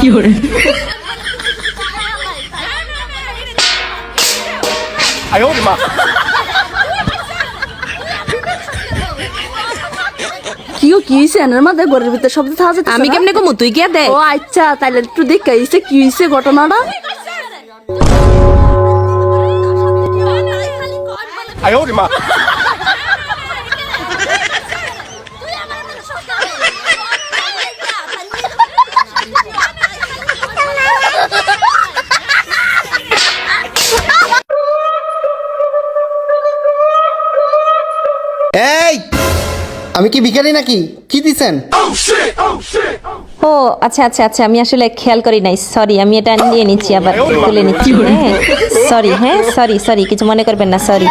哎呦我的妈！ কিও কি হইছে এর মধ্যে ঘরের ভিতর শব্দ থাকা যাচ্ছে আমি কেমনে কমু তুই কে দে ও আচ্ছা তাইলে একটু দেখে আইছে কি হইছে ঘটনাটা 哎呦我的妈！ এই আমি কি ভিখারি নাকি কি দিছেন ও আচ্ছা আচ্ছা আচ্ছা আমি আসলে খেয়াল করি নাই সরি আমি এটা নিয়ে নিচ্ছি আবার তুলে নিচ্ছি হ্যাঁ সরি হ্যাঁ সরি সরি কিছু মনে করবেন না সরি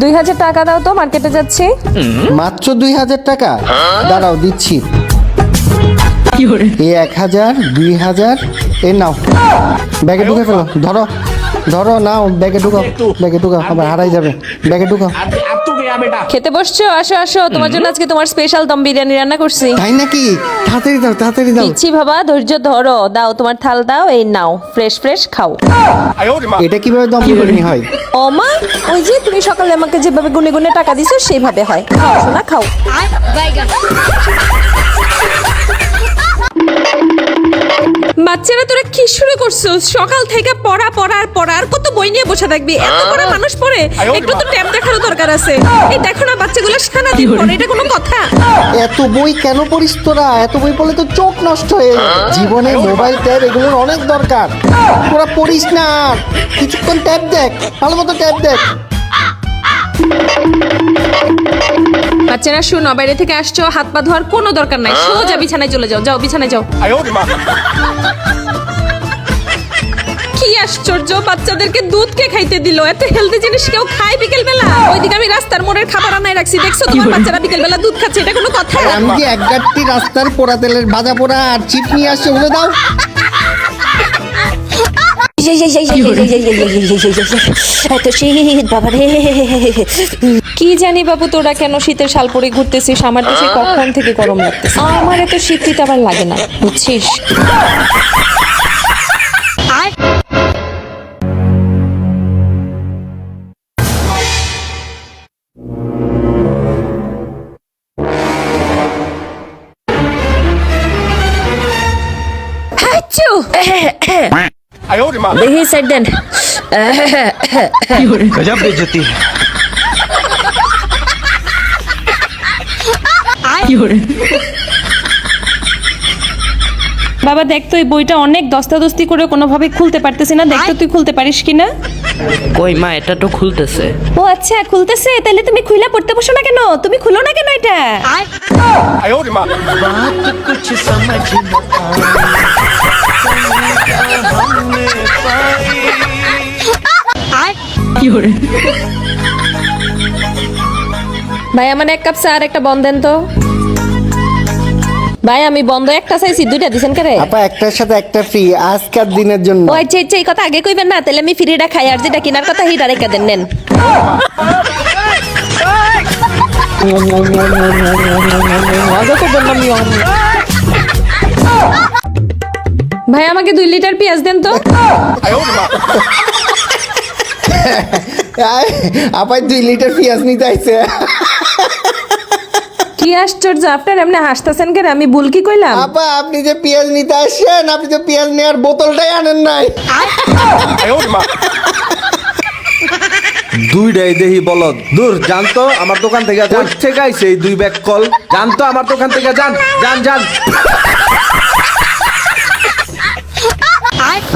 $2000 দাও তো মার্কেটে যাচ্ছি মাত্র 2000 টাকা দাঁড়াও দিচ্ছি এই 1000 2000 এই নাও ব্যাগে ঢুকে ফেলো ধরো ধরো নাও ব্যাগে ঢুকাও আবার হারাই যাবে ব্যাগে ঢুকাও খেতে বসছো আসো আসো তোমার জন্য আজকে তোমার স্পেশাল দম বিরিয়ানি রান্না করছি তাই নাকি তাড়াতাড়ি দাও দিচ্ছি বাবা ধৈর্য ধরো দাও তোমার থাল দাও এই নাও ফ্রেশ ফ্রেশ খাও 哎呦我的妈！ এটা কিভাবে দম বিরিয়ানি হয় ও মা ওই যে তুমি সকালে আমাকে যেভাবে গুনে গুনে টাকা দিছো সেইভাবে হয় খাও শোনা খাও বাচ্চারা তোরা কি শুরু করছো সকাল থেকে পড়া আর কত বই নিয়ে বসে থাকবি এত পড়া মানুষ পড়ে একটু তো ট্যাব দেখারও দরকার আছে এই দেখো না বাচ্চাগুলো সারাদিন পড়ে এটা কোনো কথা এত বই কেন পড়িস তোরা এত বই পড়লে তো চোখ নষ্ট হয়ে যাবে। জীবনে মোবাইল ট্যাব এগুলোর অনেক দরকার তোরা পড়িস না কিছুক্ষণ ট্যাব দেখ ভালো মতো ট্যাব দেখ বাচ্চারা শুনো বাইরে থেকে আসছো হাত পা ধোয়ার কোনো দরকার নাই সোজা বিছানায় চলে যাও যাও বিছানায় যাও 哎呦我的妈！ কি আশ্চর্য বাচ্চাদেরকে দুধ কে খাইতে দিল এত হেলদি জিনিস কেউ খায় বিকেল বেলা ওইদিকে আমি রাস্তার মোড়ের খাবার আনাই রাখছি দেখছো তোমার বাচ্চারা বিকেল বেলা দুধ খাচ্ছে এটা কোনো কথা আমি কি এক গাঁটটি রাস্তার পোড়া তেলের ভাজা পোড়া আর চিপ নিয়ে আসছে ওগুলো দাও এত শীত বাবা রে কি জানি বাবু তোরা কেন শীতের শাল পরে ঘুরতেছিস আমার দেশে কখন থেকে গরম লাগতেছে আমার এত শীত আবার লাগে না বুঝছিস哎呦我的妈！ দেখি সাইড দেন गजब बेइज्जती है। বাবা দেখ তো এই বইটা অনেক দস্তাদস্তি করে কোনোভাবে খুলতে পারতেছি না দেখ তো তুই খুলতে পারিস কিনা কই মা এটা তো খুলতেছে ও আচ্ছা খুলতেছে তাহলে তুমি খুইলা পড়তে বসো না কেন তুমি খুলো না কেন এটা 哎呦我的妈！ ভাই আমার এক কাপ চা আর একটা বন দেন তো ভাই আমি বন্ধ একটা চাইছি দুইটা দিছেন কে রে আপা একটার সাথে একটা ফ্রি আজকের দিনের জন্য ও আচ্ছা আচ্ছা এই কথা আগে কইবেন না তাহলে আমি ফ্রিটা খাই আর যেটা কেনার কথা হিটা রেখে দেন নেন ভাই আমাকে 2 লিটার পেঁয়াজ দেন তো 哎呦我的妈！ আপা 2 লিটার পেঁয়াজ নিতে আইছে কি আশ্চর্য আপনার এমনি হাসতেছেন কেন আমি ভুল কি কইলাম আপা আপনি যে পেঁয়াজ নিতে আসছেন আপনি তো পেঁয়াজ নেওয়ার বোতলটাই আনেন নাই 哎呦我的妈！ দুইটাই দেহি বলদ দূর জানতো আমার দোকান থেকে যান থেকে আইছে এই 2 ব্যাগ কল জানতো আমার দোকান থেকে যান যান যান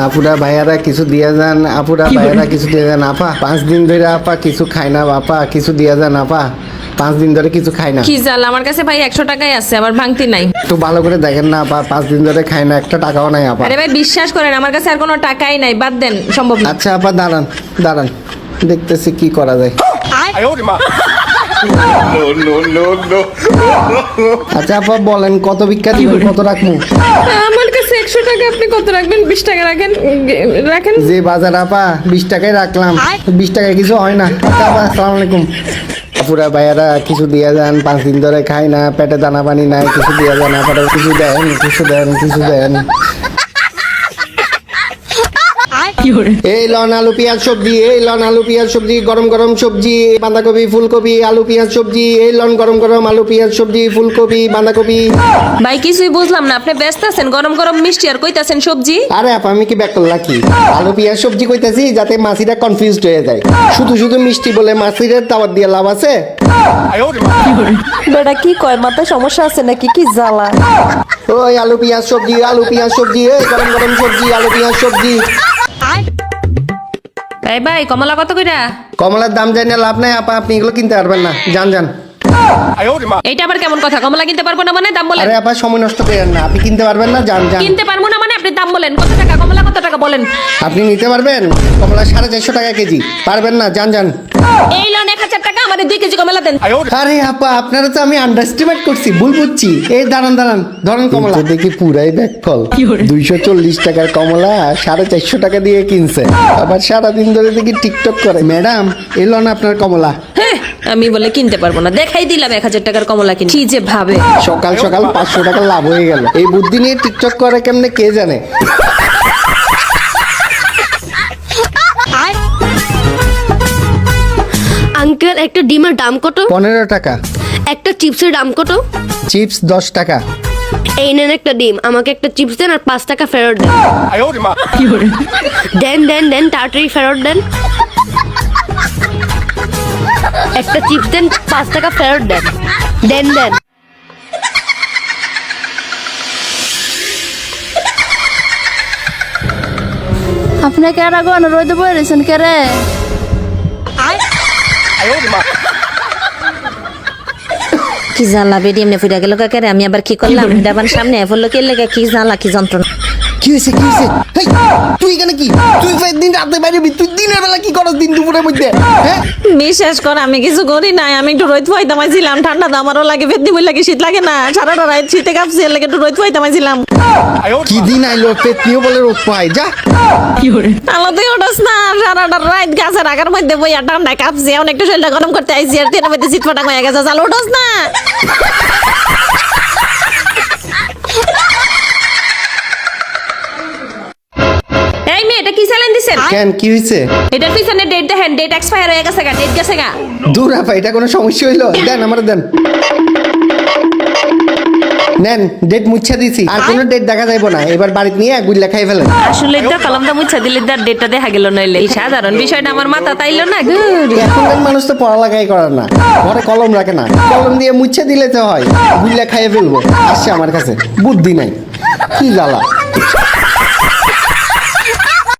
আপুরা ভাইয়ারা কিছু দিয়া যান আপুরা ভাইয়ারা কিছু দিয়া যান আপা 5 দিন ধরে আপা কিছু খাই না আপা কিছু দিয়া যান আপা 5 দিন ধরে কিছু খাই না কি জাল আমার কাছে ভাই 100 টাকাই আছে আবার ভাঙতি নাই একটু ভালো করে দেখেন না আপা 5 দিন ধরে খাই না একটা টাকাও নাই আপা আরে ভাই বিশ্বাস করেন আমার কাছে আর কোনো টাকাই নাই বাদ দেন সম্ভব না আচ্ছা আপা দাঁড়ান দাঁড়ান দেখতেছি কি করা যায় 哎呦我的妈！ আচ্ছা আপা বলেন কত ভিক্ষা দিবেন কত রাখবো আমার কাছে 100 টাকা আপনি কত রাখবেন 20 টাকা রাখেন রাখেন যে বাজার আপা 20 টাকায় রাখলাম 20 টাকায় কিছু হয় না আচ্ছা আপা আসসালামু আলাইকুম আপুরা ভাইয়ারা কিছু দিয়ে যান, 5 দিন ধরে খাই না, পেটে দানা পানি নাই, কিছু দিয়ে যান, আপনারা কিছু দেন, কিছু দেন, কিছু দেন। এই লন আলু পেঁয়াজ সবজি, এই লন আলু পেঁয়াজ সবজি, গরম গরম সবজি, বাঁধাকপি ফুলকপি আলু পেঁয়াজ সবজি, এই লন গরম গরম আলু পেঁয়াজ সবজি ফুলকপি বাঁধাকপি। ভাই কিছুই বুঝলাম না, আপনি ব্যস্ত আছেন গরম গরম মিষ্টি আর কইতাছেন সবজি। আরে আপা আমি কি ব্যাক করলাম কি? আলু পেঁয়াজ সবজি কইতাছি যাতে মাছিরা কনফিউজড হয়ে যায়। শুধু শুধু মিষ্টি বলে মাছিদের দাওয়াত দিয়ে লাভ আছে? 哎呦我的妈！ বেটা কি কয়, মাথায় সমস্যা আছে নাকি? কি জ্বালা। ওই আলু পেঁয়াজ সবজি, আলু পেঁয়াজ সবজি, এই গরম গরম সবজি, আলু পেঁয়াজ সবজি। ভাই ভাই কমলা কত কইরা? কমলার দাম জানি না লাভ নাই আপা, আপনি এগুলো কিনতে পারবেন না, যান যান। 哎呦我的妈！ এইটা আবার কেমন কথা? কমলা কিনতে পারবো না মানে দাম বলেন। আরে আপা সময় নষ্ট করেন না, আপনি কিনতে পারবেন না, যান যান। কিনতে পারবো না মানে আপনি দাম বলেন। কত টাকা কমলা, কত টাকা বলেন? আপনি নিতে পারবেন? কমলা 450 টাকা কেজি, পারবেন না, যান যান। এই লন 1000 টাকা, আমাদের 2 কেজি কমলা দেন। 哎呦我的！ আরে আপা আপনারা তো আমি আন্ডারস্টিমেট করছি, ভুল বুঝছি। এই দাঁড়ান দাঁড়ান, ধরেন কমলা দেখি পুরাই ব্যাকফল। 240 টাকার কমলা 450 টাকা দিয়ে কিনছে, আবার সারাদিন ধরে দেখি টিকটক করে। ম্যাডাম এলো না আপনার কমলা। হ্যাঁ, আমি বলে কিনতে পারবো না, দেখাই দিলাম 1000 টাকার কমলা কিনে। কি যে ভাবে। সকাল সকাল 500 টাকা লাভ হয়ে গেল। এই বুদ্ধি নিয়ে টিকটক করে কেমনে কে জানে। আঙ্কেল একটা ডিমের দাম কত? 15 টাকা। একটা চিপসের দাম কত? চিপস 10 টাকা। এই নেন একটা ডিম, আমাকে একটা চিপস দেন আর 5 টাকা ফেরত দেন। 哎呦我的妈！ দেন দেন দেন, তাড়াতাড়ি ফেরত দেন। একটা চিপস দেন, 5 টাকা ফেরত দেন। দেন দেন। আপনি কেরা গো রোদে বয়ে রয়েছেন কে রে? 哎呦我的妈！ কি জ্বালা বেডি এমনি ফুটা গেল কাকে? আমি আবার কি করলাম? ডাবান সামনে বললো কে লেগে কি জ্বালা কি যন্ত্রণা। কি হয়েছে কি হয়েছে? হেই, তুই এখানে কি? তুই দিন রাতে বাইরে, তুই দিনের বেলা কি করস দিন দুপুরের মধ্যে? হ্যাঁ বিশ্বাস কর আমি কিছু করি নাই, আমি একটু রোদ ফুয়াই দামাইছিলাম। ঠান্ডা তো আমারও লাগে, ফেতনি বই লাগে, শীত লাগে না, সারাটা রাত শীতে কাঁপছি, এর লাগে একটু রোদ ফুয়াই দামাইছিলাম। 哎呦我的 কি 妈！ দিন আইলো পেতনিও বলে রোদ পায়, যা। আলো তুই ওঠাস না, সারাটা রাত গাছের আগার মধ্যে বইয়া ঠান্ডায় কাঁপছি, এখন একটু শরীরটা গরম করতে আইছি, আর তেলের মধ্যে শীত ফাটা হয়ে গেছে। চাল ওঠাস না। এই মেয়ে, এটা কি চ্যালেঞ্জ দিছেন? কেন কি হয়েছে? এটার পিছনে ডেট দেখেন, ডেট এক্সপায়ার হয়ে গেছে গা, ডেট গেছে গা। দূর আপা, এটা কোনো সমস্যা হইলো? দেন আমার দেন, নেন ডেট মুচ্ছা দিছি, আর কোনো ডেট দেখা যাইবো না। এবার বাড়িতে নিয়ে গুল্লা খাই ফেলেন। আসলে এটা কলমটা মুছা দিলে তার ডেটটা দেখা গেল নইলে। এই সাধারণ বিষয়টা আমার মাথা তাইলো না। এখনকার মানুষ তো পড়ালেখাই করার না, ঘরে কলম রাখে না, কলম দিয়ে মুচ্ছা দিলে তো হয়, গুল্লা খাইয়ে ফেলবো। আসছে আমার কাছে, বুদ্ধি নাই, কি জ্বালা।